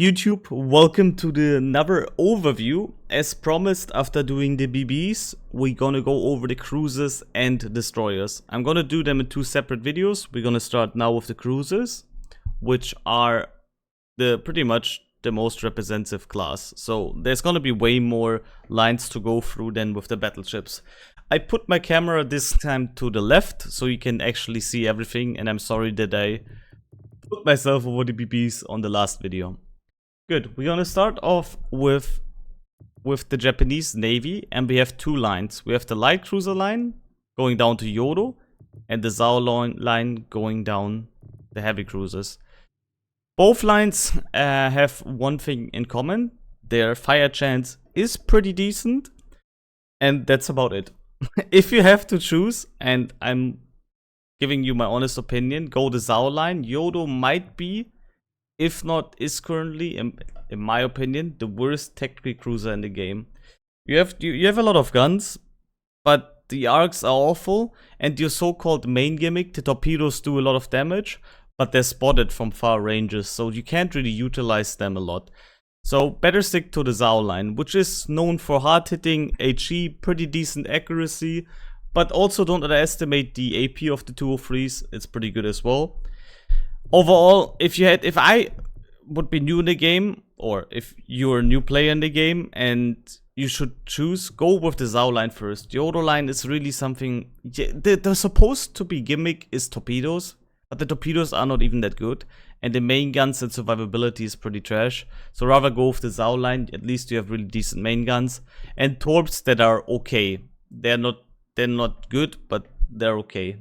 YouTube, welcome to another overview. As promised, after doing the BBs, we're gonna go over the cruisers and destroyers. I'm gonna do them in two separate videos. We're gonna start now with the cruisers, which are pretty much the most representative class. So there's gonna be way more lines to go through than with the battleships. I put my camera this time to the left so you can actually see everything, and I'm sorry that I put myself over the BBs on the last video. Good, we're gonna start off with the Japanese Navy, and we have two lines. We have the light cruiser line going down to Yodo, and the Zao line going down the heavy cruisers. Both lines have one thing in common. Their fire chance is pretty decent, and that's about it. If you have to choose, and I'm giving you my honest opinion, go the Zao line. Yodo might be, if not is currently, in my opinion, the worst tactical cruiser in the game. You have a lot of guns, but the arcs are awful, and your so-called main gimmick, the torpedoes, do a lot of damage, but they're spotted from far ranges, so you can't really utilize them a lot. So better stick to the Zao line, which is known for hard-hitting HE, pretty decent accuracy, but also don't underestimate the AP of the 203s, it's pretty good as well. Overall, if I would be new in the game, or if you're a new player in the game and you should choose, go with the Zao line first. The Yodo line is really something. The supposed to be gimmick is torpedoes, but the torpedoes are not even that good, and the main guns and survivability is pretty trash. So rather go with the Zao line. At least you have really decent main guns and torps that are okay. They're not good, but they're okay.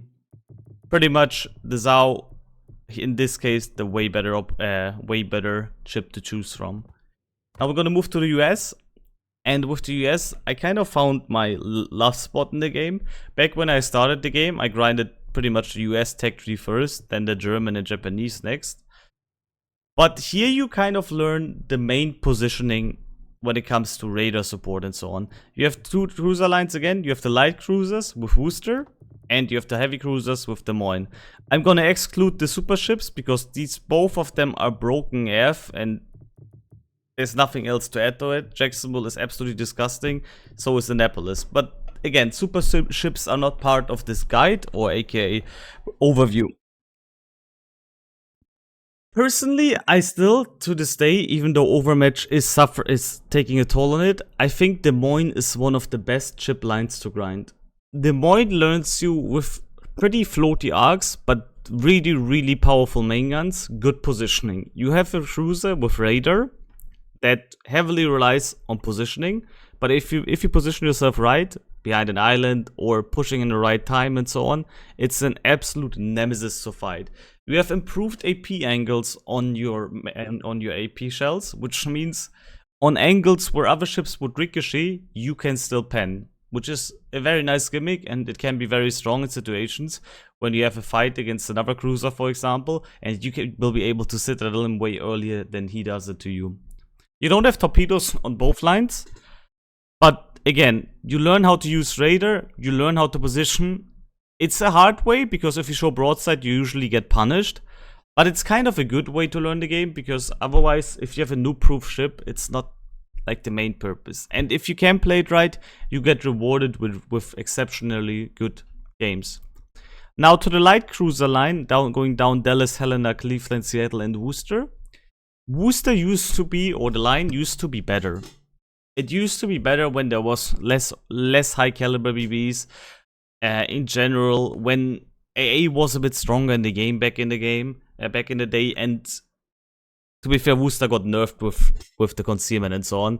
Pretty much the Zao, in this case, the way better ship to choose from. Now we're gonna move to the US, and with the US, I kind of found my love spot in the game. Back when I started the game, I grinded pretty much the US tech tree first, then the German and Japanese next. But here you kind of learn the main positioning when it comes to radar support and so on. You have two cruiser lines again. You have the light cruisers with Worcester, and you have the heavy cruisers with Des Moines. I'm gonna exclude the super ships because both of them are broken AF, and there's nothing else to add to it. Jacksonville is absolutely disgusting, so is Annapolis. But again, super ships are not part of this guide, or aka overview. Personally, I still, to this day, even though Overmatch is taking a toll on it, I think Des Moines is one of the best ship lines to grind. Des Moines learns you with pretty floaty arcs, but really, really powerful main guns, good positioning. You have a cruiser with radar that heavily relies on positioning, but if you position yourself right, behind an island or pushing in the right time and so on, it's an absolute nemesis to fight. You have improved AP angles on your AP shells, which means on angles where other ships would ricochet, you can still pen, which is a very nice gimmick, and it can be very strong in situations when you have a fight against another cruiser, for example, and you will be able to sit at him way earlier than he does it to you. You don't have torpedoes on both lines, but again, you learn how to use radar, you learn how to position. It's a hard way, because if you show broadside, you usually get punished. But it's kind of a good way to learn the game, because otherwise, if you have a noob-proof ship, it's not like the main purpose. And if you can play it right, you get rewarded with exceptionally good games. Now to the light cruiser line, going down Dallas, Helena, Cleveland, Seattle, and Worcester. Worcester used to be, or the line used to be better. It used to be better when there was less high caliber BBs. In general, when AA was a bit stronger in the game back in the day, and to be fair, Worcester got nerfed with the concealment and so on.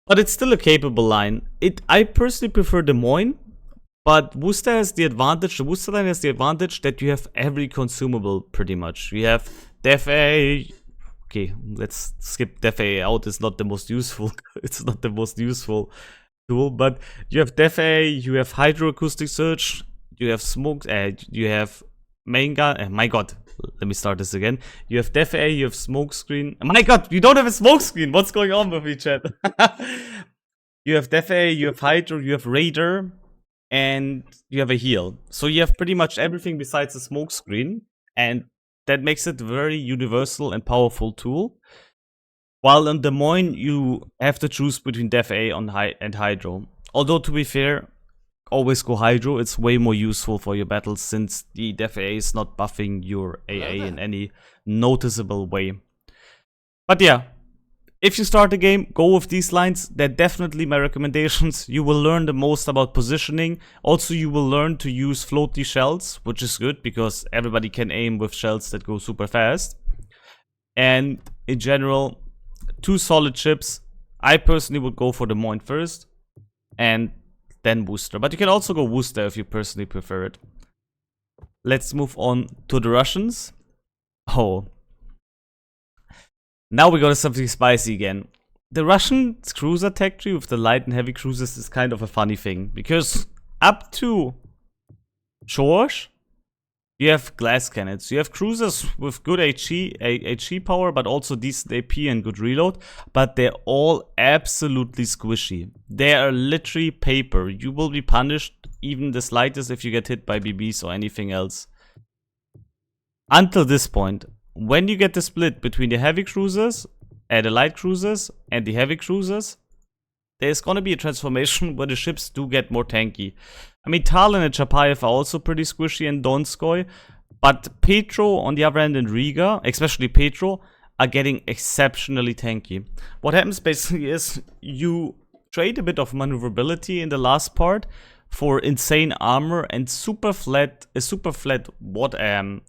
But it's still a capable line. I personally prefer Des Moines, but Worcester has the advantage. The Worcester line has the advantage that you have every consumable pretty much. You have Def AA. Okay, let's skip Def AA out. It's not the most useful. It's not the most useful tool, but you have Def AA, you have hydroacoustic search, you have smoke, you have main gun. My god, let me start this again. You have Def AA, you have smoke screen. My god, you don't have a smoke screen. What's going on with me, chat? You have Def AA, you have hydro, you have radar, and you have a heal. So you have pretty much everything besides the smoke screen, and that makes it a very universal and powerful tool. While in Des Moines, you have to choose between Def A and Hydro. Although, to be fair, always go Hydro. It's way more useful for your battles since the Def A is not buffing your AA in any noticeable way. But yeah, if you start the game, go with these lines. They're definitely my recommendations. You will learn the most about positioning. Also, you will learn to use floaty shells, which is good because everybody can aim with shells that go super fast. And in general, 2 solid ships. I personally would go for Des Moines first and then Worcester. But you can also go Worcester if you personally prefer it. Let's move on to the Russians. Oh. Now we go to something spicy again. The Russian cruiser tech tree with the light and heavy cruisers is kind of a funny thing. Because up to George, you have glass cannons. You have cruisers with good HE power, but also decent AP and good reload. But they're all absolutely squishy. They are literally paper. You will be punished even the slightest if you get hit by BBs or anything else. Until this point. When you get the split between the heavy cruisers, the light cruisers, and the heavy cruisers, there's gonna be a transformation where the ships do get more tanky. I mean, Talon and Chapayev are also pretty squishy and Donskoy, but Petro, on the other hand, and Riga, especially Petro, are getting exceptionally tanky. What happens basically is you trade a bit of maneuverability in the last part for insane armor and super flat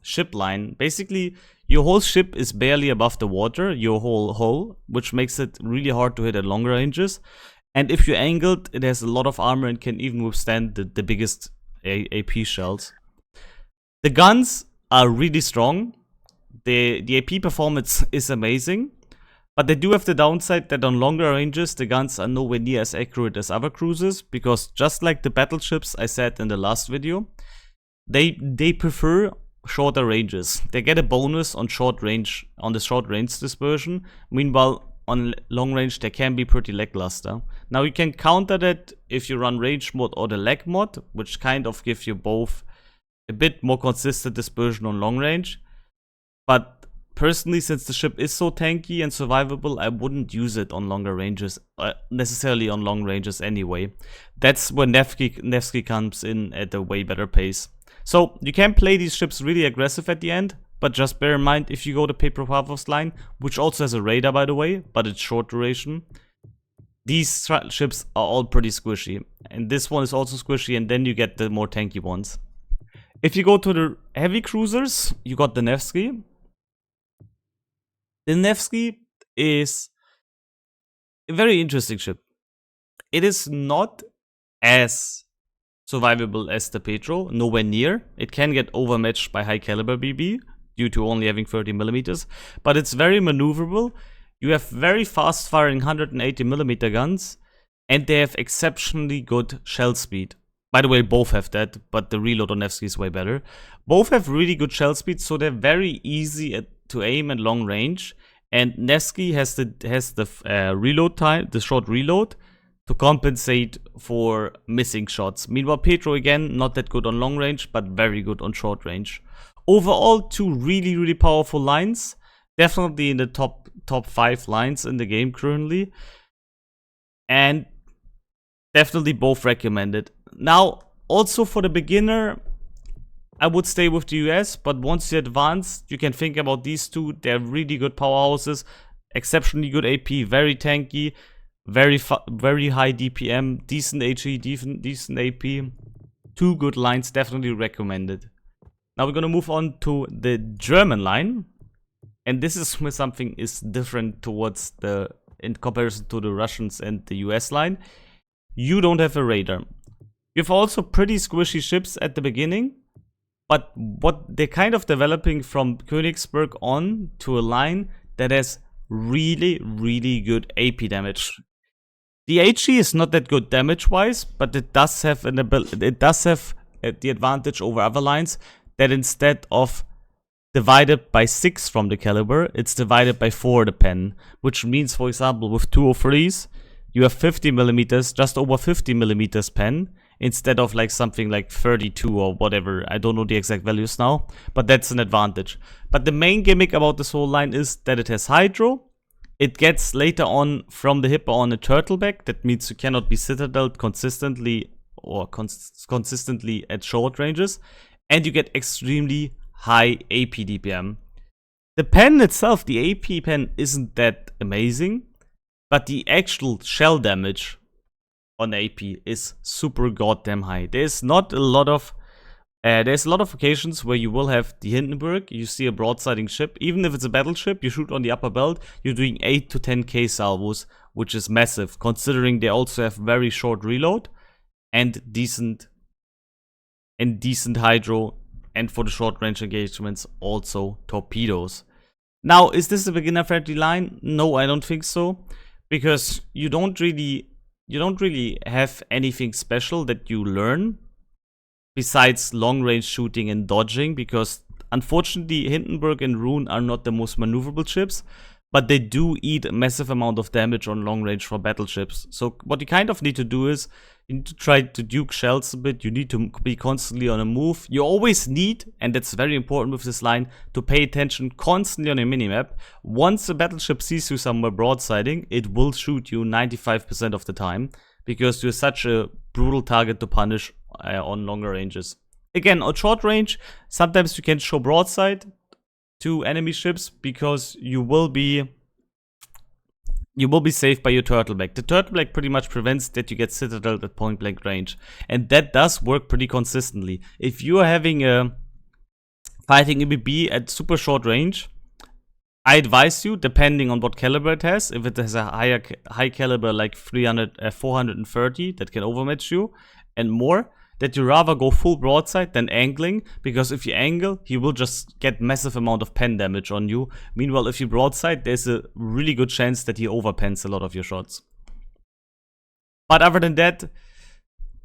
ship line. Basically, your whole ship is barely above the water, your whole hull, which makes it really hard to hit at long ranges. And if you're angled, it has a lot of armor and can even withstand the biggest AP shells. The guns are really strong. The AP performance is amazing. But they do have the downside that on longer ranges, the guns are nowhere near as accurate as other cruisers. Because just like the battleships I said in the last video, they prefer shorter ranges. They get a bonus on the short range dispersion. Meanwhile, on long range, they can be pretty lackluster. Now, you can counter that if you run range mod or the lag mod, which kind of give you both a bit more consistent dispersion on long range. But personally, since the ship is so tanky and survivable, I wouldn't use it on longer ranges, necessarily on long ranges anyway. That's where Nevsky comes in at a way better pace. So you can play these ships really aggressive at the end, but just bear in mind if you go to Petropavlov's line, which also has a radar by the way, but it's short duration, these ships are all pretty squishy. And this one is also squishy, and then you get the more tanky ones. If you go to the heavy cruisers, you got the Nevsky. The Nevsky is a very interesting ship. It is not as survivable as the Petro, nowhere near. It can get overmatched by high caliber BB due to only having 30mm, but it's very maneuverable. You have very fast firing 180mm guns, and they have exceptionally good shell speed. By the way, both have that, but the reload on Nevsky is way better. Both have really good shell speed, so they're very easy to aim at long range. And Nevsky has the reload time, the short reload, to compensate for missing shots. Meanwhile, Petro, again, not that good on long range, but very good on short range. Overall, 2 really, really powerful lines. Definitely in the top 5 lines in the game currently. And definitely both recommended. Now, also for the beginner, I would stay with the US, but once you advance, you can think about these 2. They're really good powerhouses, exceptionally good AP, very tanky, very high DPM, decent HE, decent AP. 2 good lines, definitely recommended. Now we're gonna move on to the German line, and this is where something is different towards in comparison to the Russians and the US line. You don't have a radar. You have also pretty squishy ships at the beginning, but what they're kind of developing from Königsberg on to a line that has really, really good AP damage. The HE is not that good damage-wise, but it does have the advantage over other lines that instead of divided by 6 from the caliber, it's divided by 4 the pen, which means, for example, with 203s, you have 50mm, just over 50mm pen, instead of like something like 32 or whatever. I don't know the exact values now, but that's an advantage. But the main gimmick about this whole line is that it has hydro, It gets later on from the Hipper on a turtleback. That means you cannot be citadeled consistently or consistently at short ranges. And you get extremely high AP DPM. The pen itself, the AP pen, isn't that amazing, but the actual shell damage on AP is super goddamn high. There's a lot of occasions where you will have the Hindenburg, you see a broadsiding ship, even if it's a battleship, you shoot on the upper belt, you're doing 8 to 10k salvos, which is massive, considering they also have very short reload and decent hydro, and for the short range engagements, also torpedoes. Now, is this a beginner friendly line? No, I don't think so, because you don't really have anything special that you learn besides long range shooting and dodging, because unfortunately Hindenburg and Rune are not the most maneuverable ships, but they do eat a massive amount of damage on long range for battleships. So what you kind of need to do is you need to try to duke shells a bit. You need to be constantly on a move. You always need, and that's very important with this line, to pay attention constantly on a minimap. Once a battleship sees you somewhere broadsiding, it will shoot you 95% of the time, because you're such a brutal target to punish on longer ranges. Again, on short range, sometimes you can show broadside to enemy ships because you will be safe by your turtleback. The turtleback pretty much prevents that you get citadeled at point blank range, and that does work pretty consistently. If you are having a fighting a BB at super short range, I advise you, depending on what caliber it has, if it has a high caliber like 430 that can overmatch you and more, that you rather go full broadside than angling, because if you angle, he will just get massive amount of pen damage on you. Meanwhile, if you broadside, there's a really good chance that he overpens a lot of your shots. But other than that,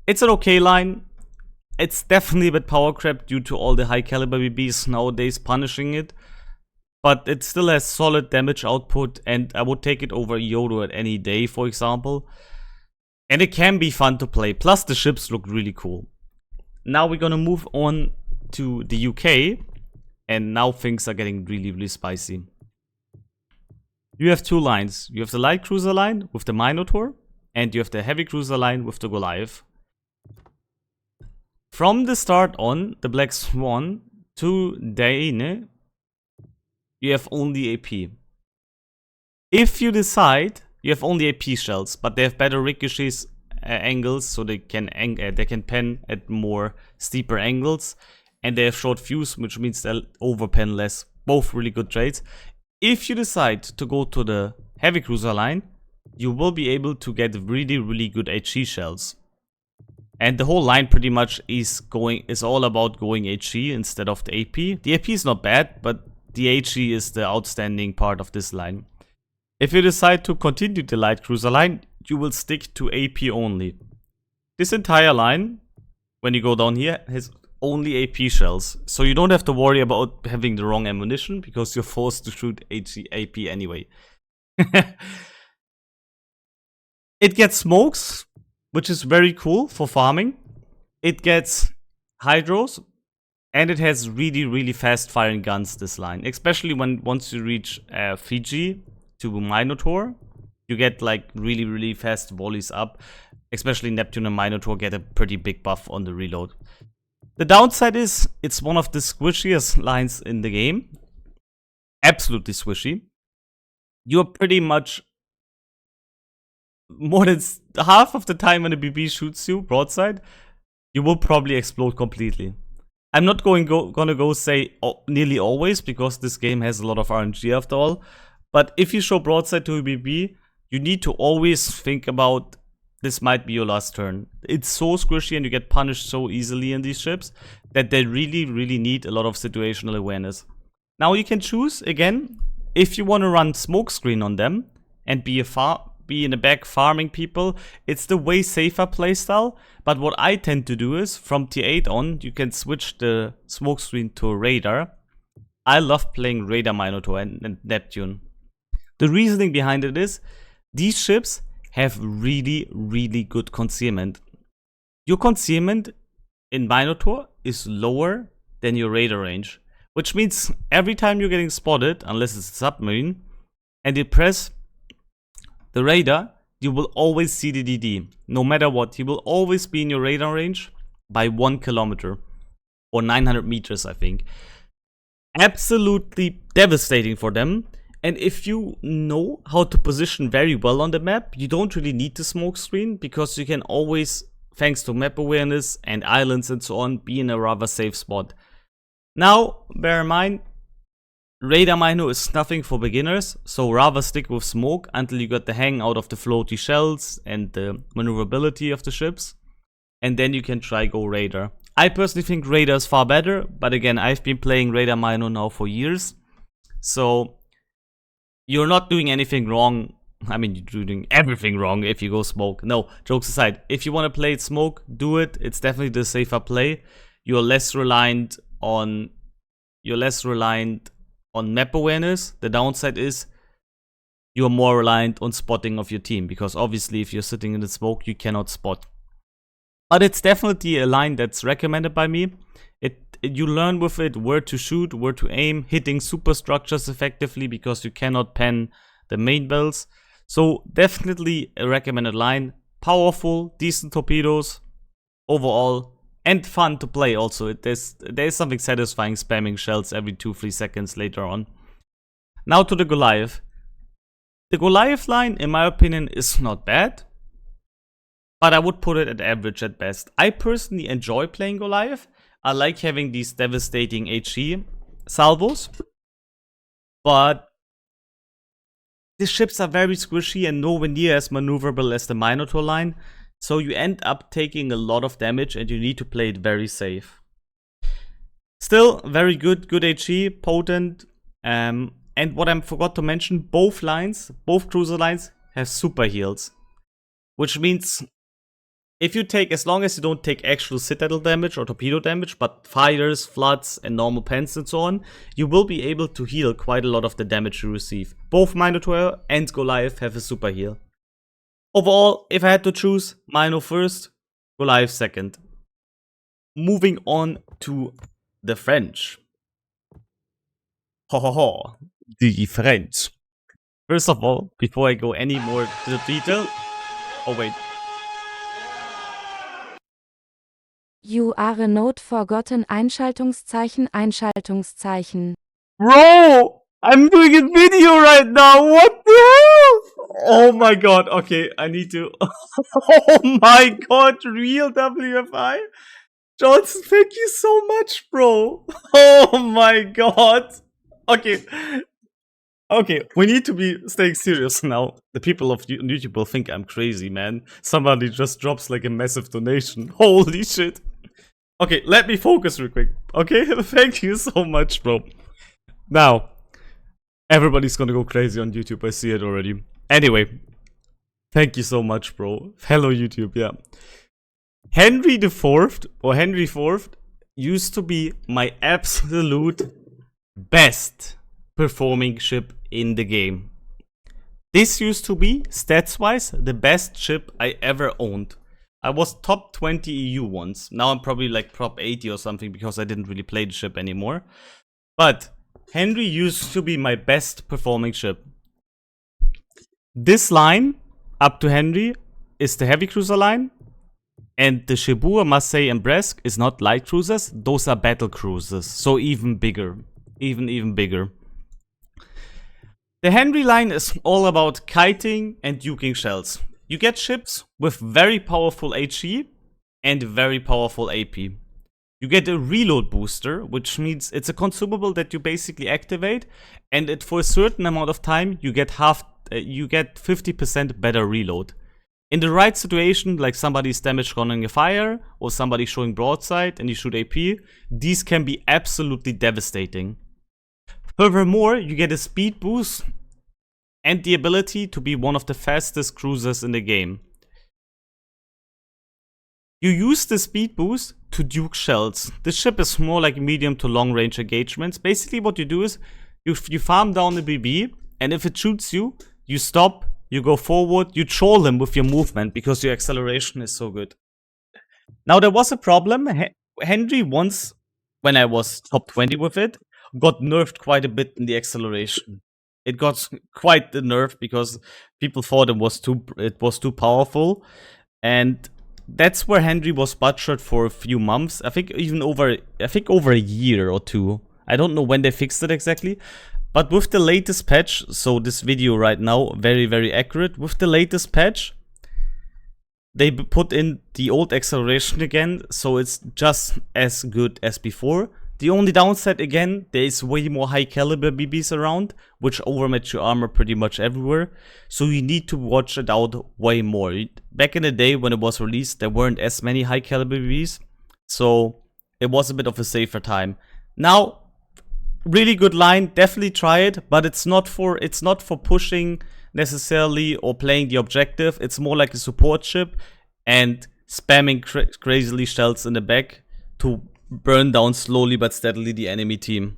it's an okay line. It's definitely a bit power crap due to all the high caliber BBs nowadays punishing it, but it still has solid damage output, and I would take it over Yodo at any day, for example. And it can be fun to play, plus the ships look really cool. Now we're gonna move on to the UK, and now things are getting really, really spicy. You have two lines. You have the light cruiser line with the Minotaur, and you have the heavy cruiser line with the Goliath. From the start on, the Black Swan to Dane, you have only AP. If you decide, you have only AP shells, but they have better ricochets angles, so they can pen at more steeper angles, and they have short fuse, which means they'll overpen less. Both really good trades. If you decide to go to the heavy cruiser line, you will be able to get really, really good HE shells. And the whole line pretty much is all about going HE instead of the AP. The AP is not bad, but the HE is the outstanding part of this line. If you decide to continue the light cruiser line, you will stick to AP only. This entire line, when you go down here, has only AP shells. So you don't have to worry about having the wrong ammunition, because you're forced to shoot AP anyway. It gets smokes, which is very cool for farming. It gets hydros, and it has really, really fast firing guns, this line. Especially once you reach Fiji to Minotaur, you get like really, really fast volleys up. Especially Neptune and Minotaur get a pretty big buff on the reload. The downside is it's one of the squishiest lines in the game. Absolutely squishy. You're pretty much more than half of the time when a BB shoots you broadside, you will probably explode completely. I'm not gonna go say nearly always, because this game has a lot of RNG after all. But if you show broadside to a BB, you need to always think about this might be your last turn. It's so squishy and you get punished so easily in these ships that they really, really need a lot of situational awareness. Now you can choose, again, if you want to run smokescreen on them and be in the back farming people, it's the way safer playstyle. But what I tend to do is, from tier 8 on, you can switch the smokescreen to a radar. I love playing radar Minotaur and Neptune. The reasoning behind it is, these ships have really, really good concealment. Your concealment in Minotaur is lower than your radar range, which means every time you're getting spotted, unless it's a submarine, and you press the radar, you will always see the DD. No matter what, he will always be in your radar range by 1 kilometer or 900 meters, I think. Absolutely devastating for them. And if you know how to position very well on the map, you don't really need the smoke screen because you can always, thanks to map awareness and islands and so on, be in a rather safe spot. Now, bear in mind, radar minor is nothing for beginners, so rather stick with smoke until you get the hang out of the floaty shells and the maneuverability of the ships. And then you can try go radar. I personally think radar is far better, but again, I've been playing radar minor now for years. So you're not doing anything wrong. I mean, you're doing everything wrong if you go smoke. No, jokes aside, if you want to play it smoke, do it. It's definitely the safer play. You're less reliant on map awareness. The downside is you're more reliant on spotting of your team, because obviously if you're sitting in the smoke, you cannot spot. But it's definitely a line that's recommended by me. You learn with it where to shoot, where to aim, hitting superstructures effectively because you cannot pen the main bells. So definitely a recommended line. Powerful, decent torpedoes overall, and fun to play also. There's something satisfying spamming shells every 2-3 seconds later on. Now to the Goliath. The Goliath line, in my opinion, is not bad, but I would put it at average at best. I personally enjoy playing Goliath. I like having these devastating HE salvos, but the ships are very squishy and nowhere near as maneuverable as the Minotaur line, so you end up taking a lot of damage and you need to play it very safe. Still, very good HE, potent, and what I forgot to mention, both cruiser lines have super heals, which means if you take, as long as you don't take actual citadel damage or torpedo damage, but fires, floods, and normal pens and so on, you will be able to heal quite a lot of the damage you receive. Both Minotaur and Goliath have a super heal. Overall, if I had to choose, Mino first, Goliath second. Moving on to the French. Ho ho ho, the French. First of all, before I go any more to the detail, oh wait. You are a note forgotten, Einschaltungszeichen, Einschaltungszeichen. Bro, I'm doing a video right now. What the hell? Oh my god. Okay, I need to. Oh my god, real WFI. Johnson, thank you so much, bro. Oh my god. Okay. Okay, we need to be staying serious now. The people of YouTube will think I'm crazy, man. Somebody just drops like a massive donation. Holy shit. Okay, let me focus real quick. Okay, thank you so much, bro. Now, everybody's gonna go crazy on YouTube. I see it already. Anyway, thank you so much, bro. Hello, YouTube, yeah. Henry IV, or Henry IV, used to be my absolute best performing ship in the game. This used to be, stats-wise, the best ship I ever owned. I was top 20 EU once. Now I'm probably like top 80 or something because I didn't really play the ship anymore. But Henry used to be my best performing ship. This line, up to Henry, is the heavy cruiser line. And the Cherbourg, Marseille and Brest is not light cruisers. Those are battle cruisers. So even bigger. Even bigger. The Henry line is all about kiting and duking shells. You get ships with very powerful HE and very powerful AP. You get a reload booster, which means it's a consumable that you basically activate, and for a certain amount of time you get 50% better reload. In the right situation, like somebody's damage running a fire or somebody showing broadside and you shoot AP, these can be absolutely devastating. Furthermore, you get a speed boost and the ability to be one of the fastest cruisers in the game. You use the speed boost to duke shells. The ship is more like medium to long range engagements. Basically what you do is you farm down the BB, and if it shoots you, you stop, you go forward, you troll him with your movement because your acceleration is so good. Now there was a problem. Henry once, when I was top 20 with it, got nerfed quite a bit in the acceleration. it got quite the nerf because people thought it was too powerful, and that's where Henry was butchered for a few months. I think over a year or two. I don't know when they fixed it exactly. But with the latest patch, so this video right now, very, very accurate. With the latest patch, they put in the old acceleration again, so it's just as good as before. The only downside, again, there is way more high caliber BBs around, which overmatch your armor pretty much everywhere. So you need to watch it out way more. Back in the day when it was released, there weren't as many high caliber BBs, so it was a bit of a safer time. Now, really good line, definitely try it, but it's not for pushing necessarily or playing the objective. It's more like a support ship and spamming crazily shells in the back to burn down slowly but steadily the enemy team.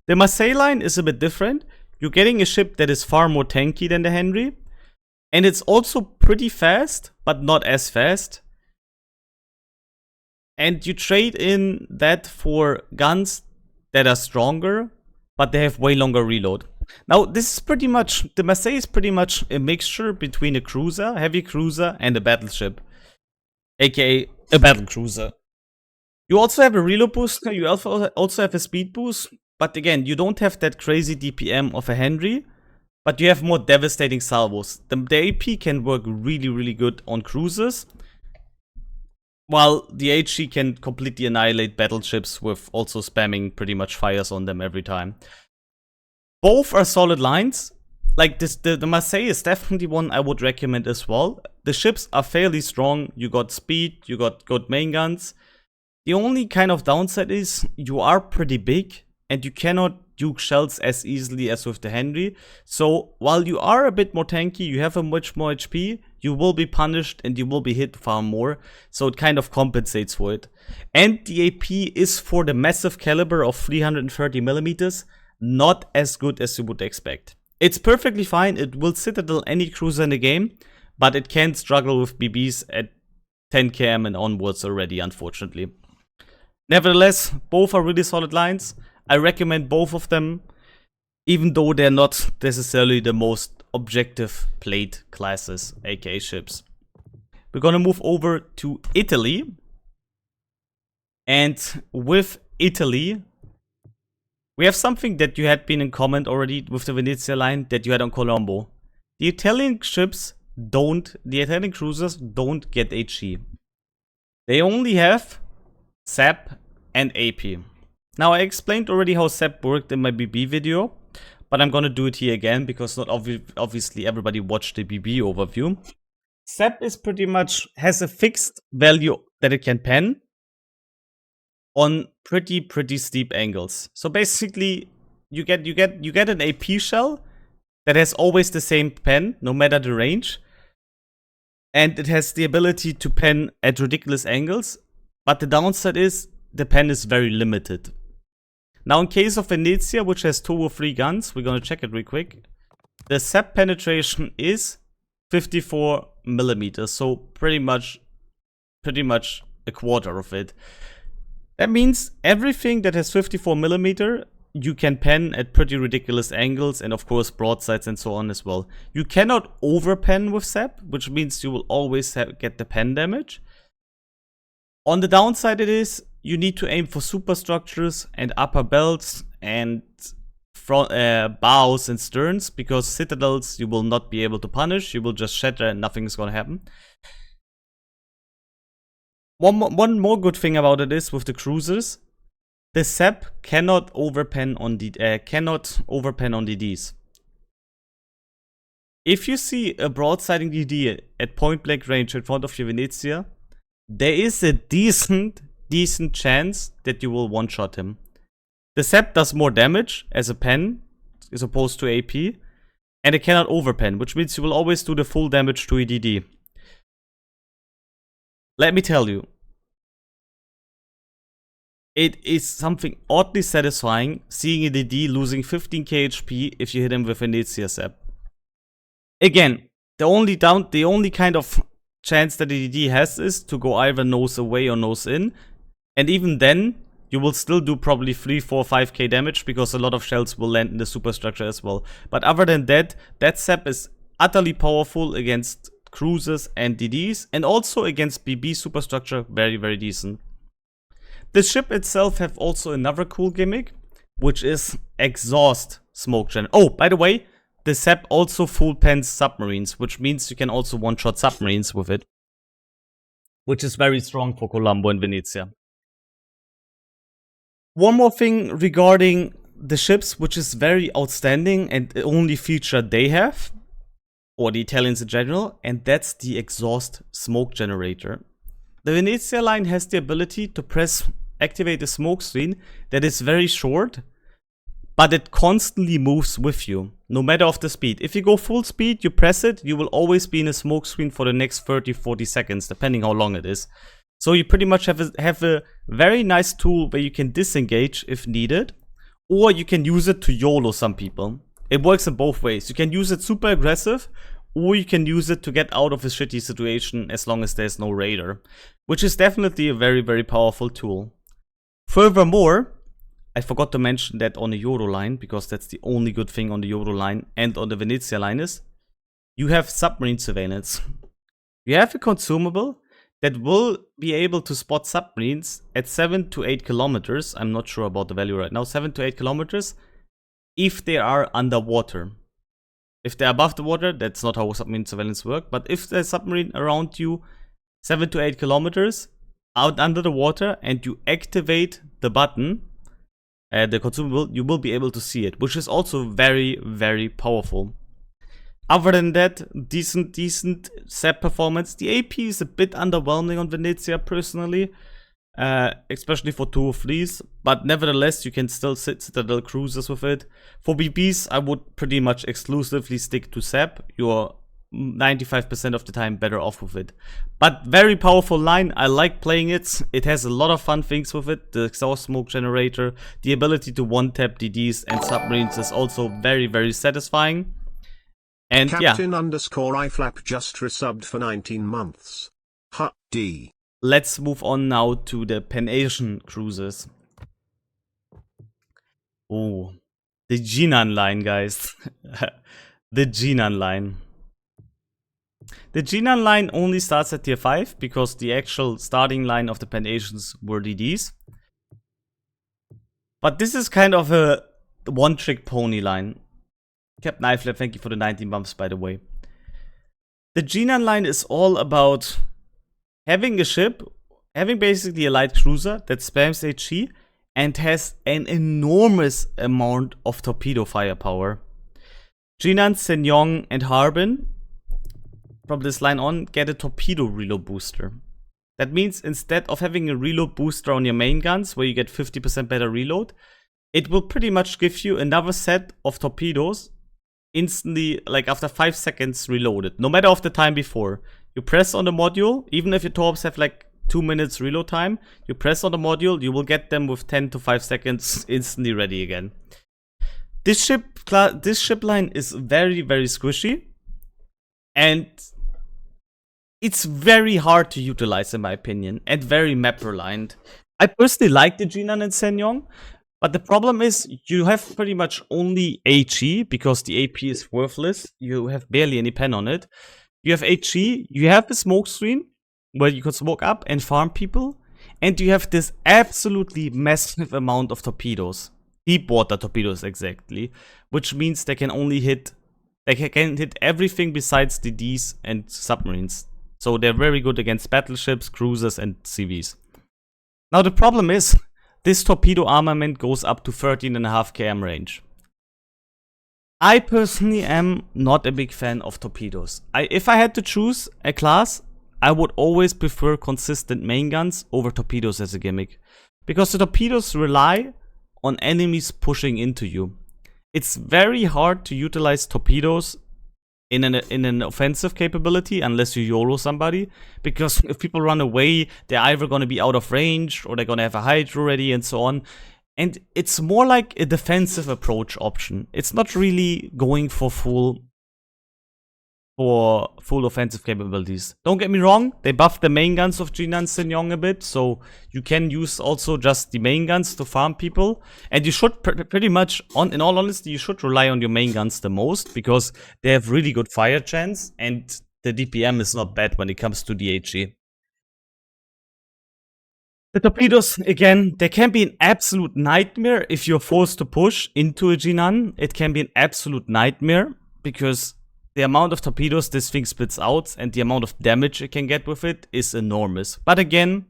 The Marseille line is a bit different. You're getting a ship that is far more tanky than the Henry, and it's also pretty fast, but not as fast. And you trade in that for guns that are stronger, but they have way longer reload. Now, this is pretty much, the Marseille is pretty much a mixture between a cruiser, heavy cruiser, and a battleship, aka a battle cruiser. You also have a reload booster, you also have a speed boost, but again, you don't have that crazy DPM of a Henry, but you have more devastating salvos. The AP can work really, really good on cruisers, while the HE can completely annihilate battleships with also spamming pretty much fires on them every time. Both are solid lines. Like this, the Marseille is definitely one I would recommend as well. The ships are fairly strong. You got speed, you got good main guns. The only kind of downside is you are pretty big and you cannot duke shells as easily as with the Henry. So while you are a bit more tanky, you have a much more HP, you will be punished and you will be hit far more. So it kind of compensates for it. And the AP is for the massive caliber of 330mm, not as good as you would expect. It's perfectly fine, it will citadel any cruiser in the game, but it can struggle with BBs at 10 km and onwards already, unfortunately. Nevertheless, both are really solid lines. I recommend both of them, even though they're not necessarily the most objective played classes, aka ships. We're gonna move over to Italy. And with Italy, we have something that you had been in comment already with the Venezia line that you had on Colombo. The Italian cruisers don't get HE. They only have SAP and AP. Now, I explained already how SAP worked in my BB video, but I'm gonna do it here again because not obviously everybody watched the BB overview. SAP is pretty much has a fixed value that it can pen on pretty steep angles. So basically, you get an AP shell that has always the same pen, no matter the range, and it has the ability to pen at ridiculous angles. But the downside is the pen is very limited. Now, in case of Venezia, which has 2 or 3 guns, we're gonna check it real quick. The SAP penetration is 54mm, so pretty much a quarter of it. That means everything that has 54mm, you can pen at pretty ridiculous angles, and of course broadsides and so on as well. You cannot overpen with SAP, which means you will always get the pen damage. On the downside it is, you need to aim for superstructures and upper belts and front, bows and sterns, because citadels you will not be able to punish, you will just shatter and nothing is gonna happen. One more good thing about it is, with the cruisers, the SAP cannot overpen on DDs. If you see a broadsiding DD at point blank range in front of your Venezia, there is a decent chance that you will one-shot him. The SAP does more damage as a pen as opposed to AP, and it cannot overpen, which means you will always do the full damage to a DD. Let me tell you, it is something oddly satisfying seeing a DD losing 15k HP if you hit him with Venezia SAP. Again, the only kind of chance that the DD has is to go either nose away or nose in, and even then, you will still do probably 3, 4, 5k damage because a lot of shells will land in the superstructure as well. But other than that, that SAP is utterly powerful against cruisers and DDs, and also against BB superstructure, very, very decent. The ship itself have also another cool gimmick, which is exhaust smoke gen. Oh, by the way, the SAP also full pens submarines, which means you can also one-shot submarines with it, which is very strong for Colombo and Venezia. One more thing regarding the ships, which is very outstanding and the only feature they have, or the Italians in general, and that's the exhaust smoke generator. The Venezia line has the ability to activate a smoke screen that is very short, but it constantly moves with you, no matter of the speed. If you go full speed, you press it, you will always be in a smoke screen for the next 30-40 seconds, depending how long it is. So you pretty much have a very nice tool where you can disengage if needed, or you can use it to YOLO some people. It works in both ways. You can use it super aggressive, or you can use it to get out of a shitty situation as long as there's no radar, which is definitely a very, very powerful tool. Furthermore, I forgot to mention that on the Euro line, because that's the only good thing on the Euro line and on the Venezia line is, you have submarine surveillance. You have a consumable that will be able to spot submarines at 7 to 8 kilometers. I'm not sure about the value right now. 7 to 8 kilometers if they are underwater. If they're above the water, that's not how submarine surveillance works. But if there's a submarine around you 7 to 8 kilometers out under the water and you activate the button, the consumable, you will be able to see it, which is also very, very powerful. Other than that, decent SAP performance. The AP is a bit underwhelming on Venezia personally, especially for 203s, but nevertheless, you can still sit Citadel cruisers with it. For BBs, I would pretty much exclusively stick to SAP. You're 95% of the time better off with it. But very powerful line. I like playing it. It has a lot of fun things with it. The exhaust smoke generator, the ability to one-tap DDs and submarines is also very, very satisfying. And Captain _iflap just resubbed for 19 months. D. Let's move on now to the Pan-Asian cruises. Oh, the Jinan line, guys. The Jinan line. The Jinan line only starts at tier 5 because the actual starting line of the Pan-Asians were DDs. But this is kind of a one-trick pony line. Captain Iflap, thank you for the 19 bumps, by the way. The Jinan line is all about having a ship, having basically a light cruiser that spams HE and has an enormous amount of torpedo firepower. Jinan, Senyong, and Harbin from this line on get a torpedo reload booster. That means instead of having a reload booster on your main guns where you get 50% better reload, it will pretty much give you another set of torpedoes instantly, like after 5 seconds reloaded, no matter of the time before. You press on the module, even if your torps have like 2 minutes reload time, you press on the module, you will get them with 10 to 5 seconds instantly ready again. This ship line is very, very squishy, and it's very hard to utilize in my opinion, and very map reliant. I personally like the Jinan and Senyong, but the problem is you have pretty much only HE because the AP is worthless. You have barely any pen on it. You have HE, you have the smoke screen where you can smoke up and farm people, and you have this absolutely massive amount of torpedoes. Deep water torpedoes exactly, which means they can hit everything besides DDs and submarines. So they're very good against battleships, cruisers, and CVs. Now the problem is, this torpedo armament goes up to 13.5 km range. I personally am not a big fan of torpedoes. If I had to choose a class, I would always prefer consistent main guns over torpedoes as a gimmick. Because the torpedoes rely on enemies pushing into you. It's very hard to utilize torpedoes in an offensive capability unless you YOLO somebody, because if people run away, they're either going to be out of range or they're going to have a hydro ready and so on. And it's more like a defensive approach option. It's not really going for full for full offensive capabilities. Don't get me wrong, they buffed the main guns of Jinan Senyong a bit, so you can use also just the main guns to farm people. And you should pretty much, in all honesty, you should rely on your main guns the most, because they have really good fire chance, and the DPM is not bad when it comes to the HE. The torpedoes, again, they can be an absolute nightmare if you're forced to push into a Jinan. It can be an absolute nightmare, because the amount of torpedoes this thing spits out and the amount of damage it can get with it is enormous. But again,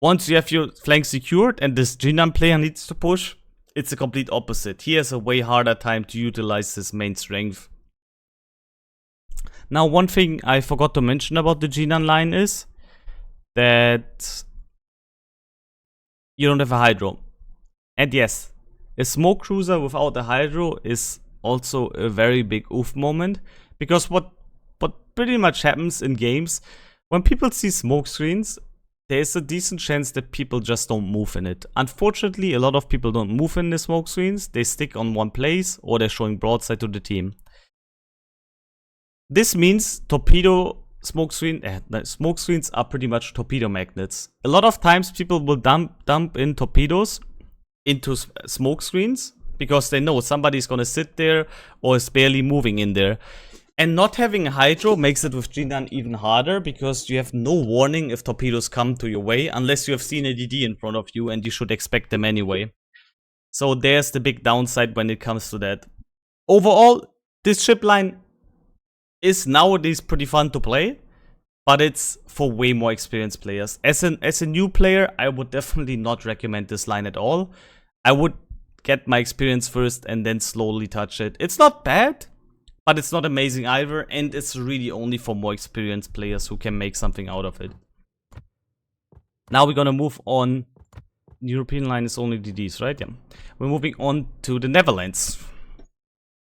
once you have your flank secured and this Jinan player needs to push, it's a complete opposite. He has a way harder time to utilize his main strength. Now, one thing I forgot to mention about the Jinan line is that you don't have a hydro. And yes, a smoke cruiser without a hydro is also a very big oof moment, because what pretty much happens in games, when people see smoke screens, there's a decent chance that people just don't move in it. Unfortunately, a lot of people don't move in the smoke screens. They stick on one place, or they're showing broadside to the team. This means smoke screens are pretty much torpedo magnets. A lot of times people will dump in torpedoes into smoke screens, because they know somebody's gonna sit there or is barely moving in there. And not having a hydro makes it with Jinan even harder, because you have no warning if torpedoes come to your way, unless you have seen a DD in front of you, and you should expect them anyway. So there's the big downside when it comes to that. Overall, this ship line is nowadays pretty fun to play, but it's for way more experienced players. As a new player, I would definitely not recommend this line at all. I would get my experience first and then slowly touch it. It's not bad, but it's not amazing either, and it's really only for more experienced players who can make something out of it. Now we're gonna move on. The European line is only DDs, right? Yeah. We're moving on to the Netherlands.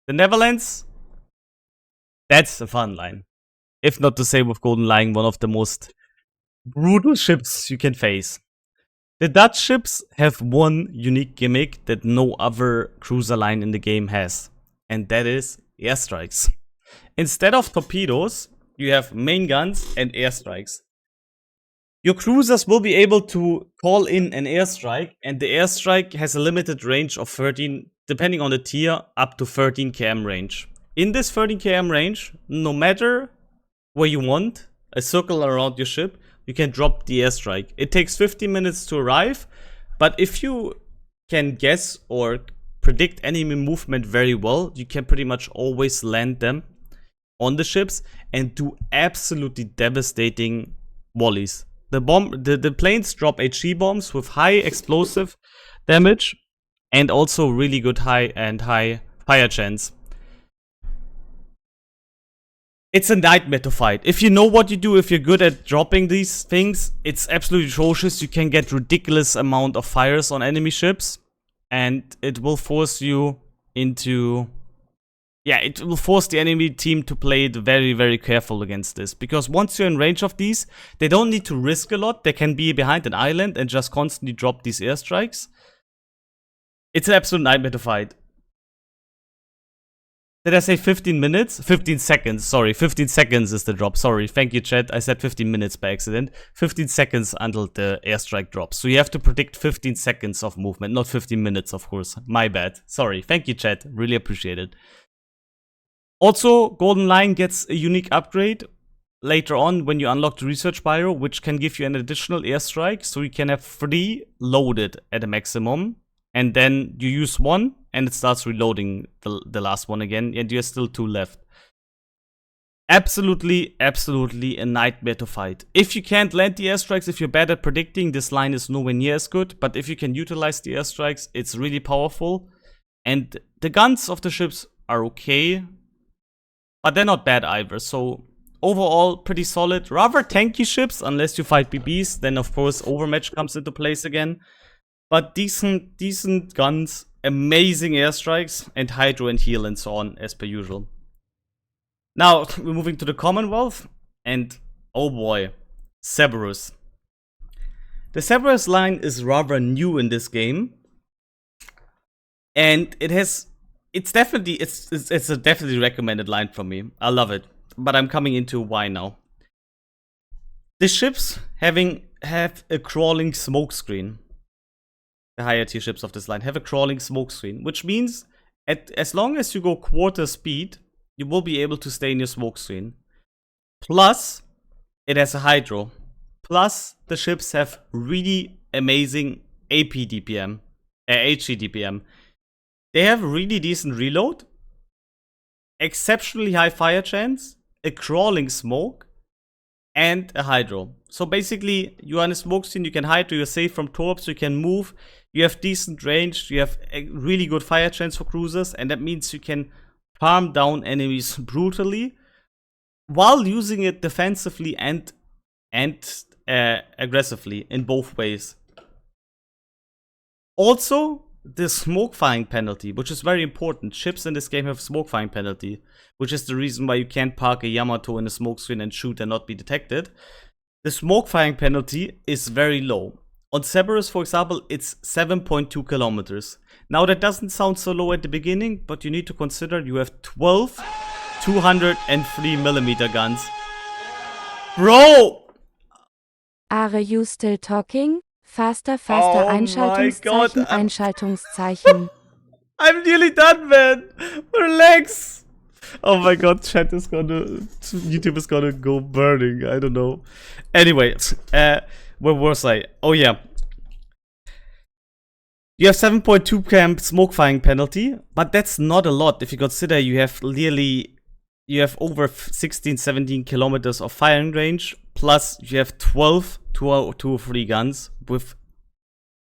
The Netherlands, that's a fun line. If not to say with Golden Lion, one of the most brutal ships you can face. The Dutch ships have one unique gimmick that no other cruiser line in the game has, and that is airstrikes. Instead of torpedoes, you have main guns and airstrikes. Your cruisers will be able to call in an airstrike, and the airstrike has a limited range of 13, depending on the tier, up to 13 km range. In this 13 km range, no matter where you want, a circle around your ship, you can drop the airstrike. It takes 15 minutes to arrive, but if you can guess or predict enemy movement very well, you can pretty much always land them on the ships and do absolutely devastating volleys. The planes drop HE bombs with high explosive damage and also really good high fire chance. It's a nightmare to fight. If you know what you do, if you're good at dropping these things, it's absolutely atrocious. You can get ridiculous amount of fires on enemy ships, and it will force you into... Yeah, it will force the enemy team to play it very, very careful against this. Because once you're in range of these, they don't need to risk a lot. They can be behind an island and just constantly drop these airstrikes. It's an absolute nightmare to fight. Did I say 15 minutes? 15 seconds, sorry. 15 seconds is the drop. Sorry, thank you, chat. I said 15 minutes by accident. 15 seconds until the airstrike drops. So you have to predict 15 seconds of movement, not 15 minutes, of course. My bad. Sorry. Thank you, chat. Really appreciate it. Also, Golden Lion gets a unique upgrade later on when you unlock the Research Bio, which can give you an additional airstrike. So you can have 3 loaded at a maximum. And then you use 1, and it starts reloading the last one again, and you have still 2 left. Absolutely, absolutely a nightmare to fight. If you can't land the airstrikes, if you're bad at predicting, this line is nowhere near as good. But if you can utilize the airstrikes, it's really powerful. And the guns of the ships are okay, but they're not bad either. So overall, pretty solid. Rather tanky ships, unless you fight BBs. Then, of course, Overmatch comes into place again. But decent guns, amazing airstrikes, and hydro and heal and so on, as per usual. Now, we're moving to the Commonwealth, and oh boy, Cerberus. The Cerberus line is rather new in this game, and it has it's definitely it's a definitely recommended line from me. I love it, but I'm coming into why now. The ships have a crawling smoke screen. The higher tier ships of this line have a crawling smoke screen, which means as long as you go quarter speed, you will be able to stay in your smoke screen. Plus, it has a hydro. Plus, the ships have really amazing AP DPM, HE DPM. They have really decent reload, exceptionally high fire chance, a crawling smoke, and a hydro. So basically, you are in a smoke screen, you can hide, you're safe from torps, you can move, you have decent range, you have a really good fire chance for cruisers, and that means you can farm down enemies brutally while using it defensively and aggressively in both ways. Also, the smoke firing penalty, which is very important. Ships in this game have smoke firing penalty, which is the reason why you can't park a Yamato in a smoke screen and shoot and not be detected. The smoke firing penalty is very low. On Cerberus, for example, it's 7.2 kilometers. Now that doesn't sound so low at the beginning, but you need to consider you have 12 203mm guns. Bro! Are you still talking? Faster, Oh my Einschaltungszeichen, God, Einschaltungszeichen. I'm nearly done, man. Relax. Oh my God, YouTube is gonna go burning. I don't know. Anyway, where was I? Oh yeah. You have 7.2 camp smoke firing penalty, but that's not a lot if you consider you have over 16, 17 kilometers of firing range, plus you have 12 203 guns with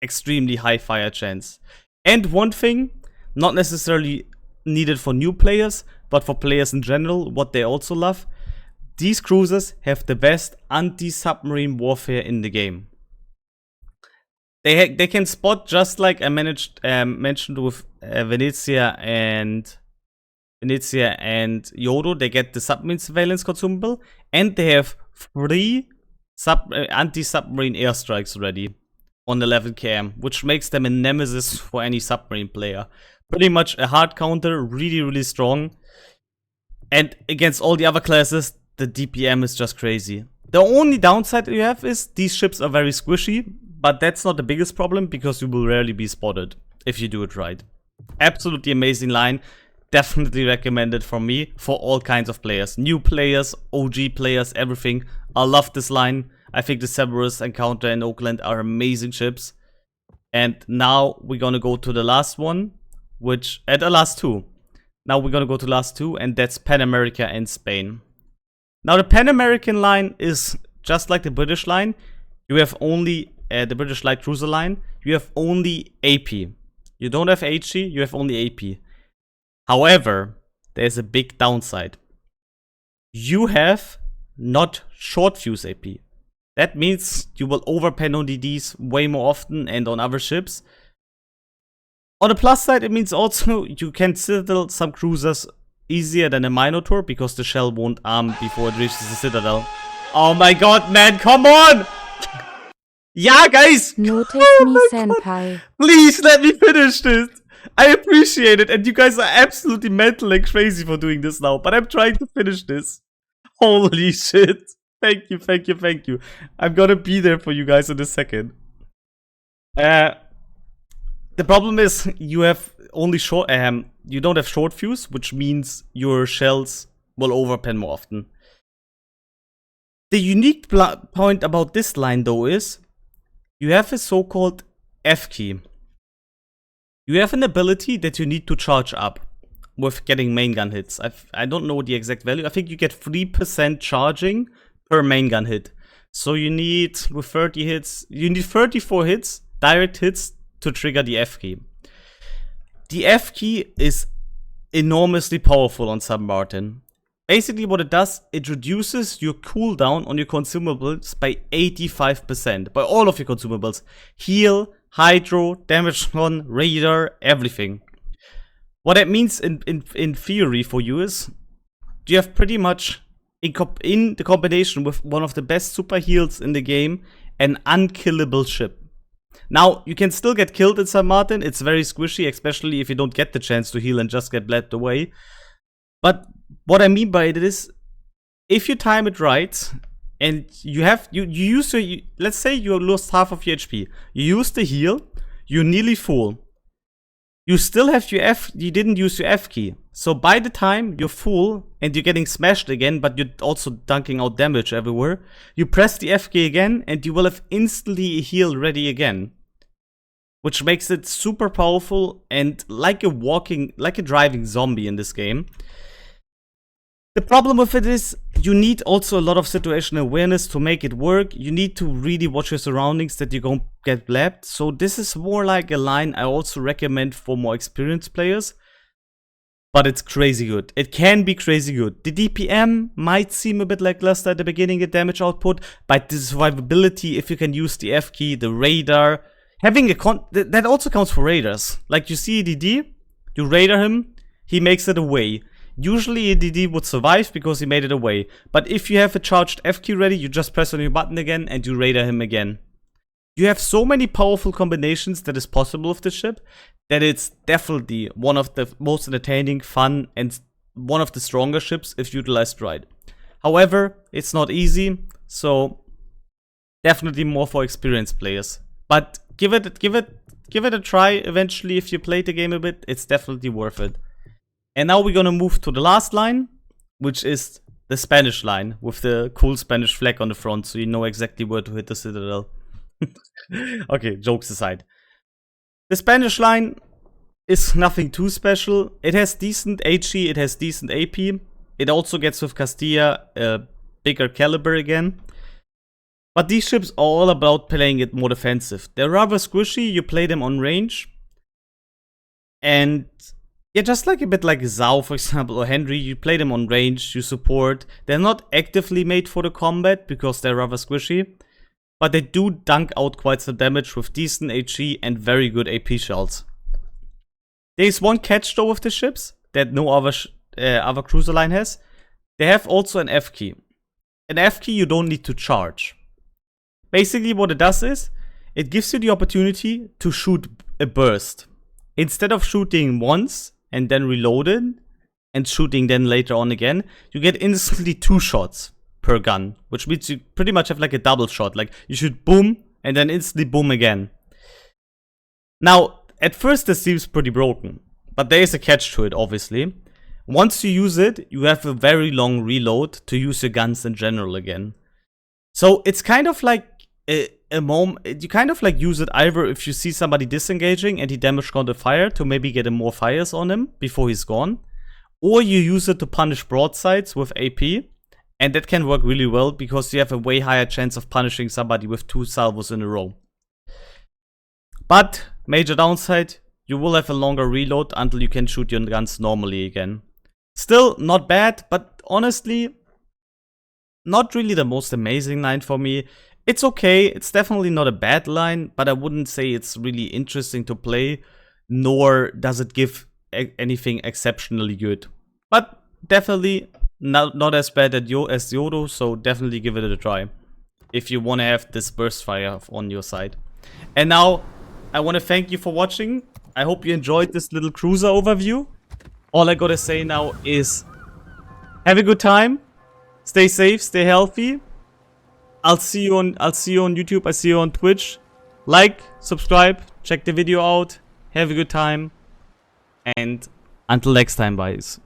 extremely high fire chance. And one thing, not necessarily needed for new players, but for players in general, what they also love, these cruisers have the best anti-submarine warfare in the game. They can spot, just like I mentioned with Venezia and Yodo. They get the submarine surveillance consumable, and they have 3 anti-submarine airstrikes ready on 11 km, which makes them a nemesis for any submarine player. Pretty much a hard counter, really strong. And against all the other classes, the DPM is just crazy. The only downside you have is these ships are very squishy, but that's not the biggest problem because you will rarely be spotted if you do it right. Absolutely amazing line. Definitely recommended from me for all kinds of players. New players, OG players, everything. I love this line. I think the Cerberus Encounter and Oakland are amazing ships. And now we're gonna go to the last one, the last two. Now we're gonna go to the last two, and that's Pan America and Spain. Now the Pan American line is just like the British line. You have only the British Light Cruiser line. You have only AP. You don't have HG, you have only AP. However, there's a big downside. You have not short fuse AP. That means you will overpen on DDs way more often and on other ships. On the plus side, it means also you can citadel some cruisers easier than a Minotaur because the shell won't arm before it reaches the citadel. Oh my God, man, come on! Yeah, guys! Notice Oh me, my senpai. God. Please let me finish this. I appreciate it, and you guys are absolutely mental and crazy for doing this now, but I'm trying to finish this. Holy shit. Thank you. I'm gonna be there for you guys in a second. The problem is you have only you don't have short fuse, which means your shells will overpen more often. The unique point about this line though is you have a so-called F key. You have an ability that you need to charge up with getting main gun hits. I don't know the exact value. I think you get 3% charging per main gun hit. So you need, with 30 hits, you need 34 hits, direct hits, to trigger the F key. The F key is enormously powerful on Submartin. Basically what it does, it reduces your cooldown on your consumables by 85%. By all of your consumables. Heal, Hydro, Damage on, Radar, everything. What that means in theory for you is, you have pretty much, in the combination with one of the best super heals in the game, an unkillable ship. Now, you can still get killed in St. Martin. It's very squishy, especially if you don't get the chance to heal and just get bled away. But what I mean by it is, if you time it right, and you use your, let's say you lost half of your HP. You use the heal, you're nearly full. You still have your you didn't use your F key. So by the time you're full and you're getting smashed again, but you're also dunking out damage everywhere, you press the F key again and you will have instantly a heal ready again. Which makes it super powerful and like a driving zombie in this game. The problem with it is you need also a lot of situational awareness to make it work. You need to really watch your surroundings that you don't get blapped. So this is more like a line I also recommend for more experienced players. But it's crazy good. It can be crazy good. The DPM might seem a bit lackluster at the beginning, the damage output, but the survivability, if you can use the F key, the radar, having a that also counts for raiders. Like you see a DD, you radar him, he makes it away. Usually a DD would survive because he made it away. But if you have a charged F key ready, you just press on your button again and you radar him again. You have so many powerful combinations that is possible with the ship that it's definitely one of the most entertaining, fun, and one of the stronger ships if utilized right. However, it's not easy, so definitely more for experienced players. But give it a try eventually if you play the game a bit. It's definitely worth it. And now we're gonna move to the last line, which is the Spanish line with the cool Spanish flag on the front, so you know exactly where to hit the citadel. Okay, jokes aside. The Spanish line is nothing too special. It has decent HE, it has decent AP. It also gets with Castilla a bigger caliber again. But these ships are all about playing it more defensive. They're rather squishy, you play them on range. And yeah, just like a bit like Zhao, for example, or Henry, you play them on range, you support. They're not actively made for the combat because they're rather squishy. But they do dunk out quite some damage with decent HE and very good AP shells. There's one catch though with the ships that no other cruiser line has. They have also an F key. An F key you don't need to charge. Basically what it does is, it gives you the opportunity to shoot a burst. Instead of shooting once and then reloading and shooting then later on again, you get instantly 2 shots per gun, which means you pretty much have like a double shot. Like you shoot boom and then instantly boom again. Now, at first this seems pretty broken, but there is a catch to it, obviously. Once you use it, you have a very long reload to use your guns in general again. So it's kind of like a moment, you kind of like use it either if you see somebody disengaging and he damage counter fire to maybe get more fires on him before he's gone, or you use it to punish broadsides with AP, and that can work really well because you have a way higher chance of punishing somebody with 2 salvos in a row. But major downside, you will have a longer reload until you can shoot your guns normally again. Still not bad, but honestly not really the most amazing line for me. It's okay, it's definitely not a bad line, but I wouldn't say it's really interesting to play, nor does it give anything exceptionally good. But definitely not as bad as Yodo, so definitely give it a try if you want to have this burst fire on your side. And now, I want to thank you for watching. I hope you enjoyed this little cruiser overview. All I gotta say now is, have a good time, stay safe, stay healthy. I'll see you on YouTube, I see you on Twitch. Like, subscribe, check the video out, have a good time, and until next time, guys.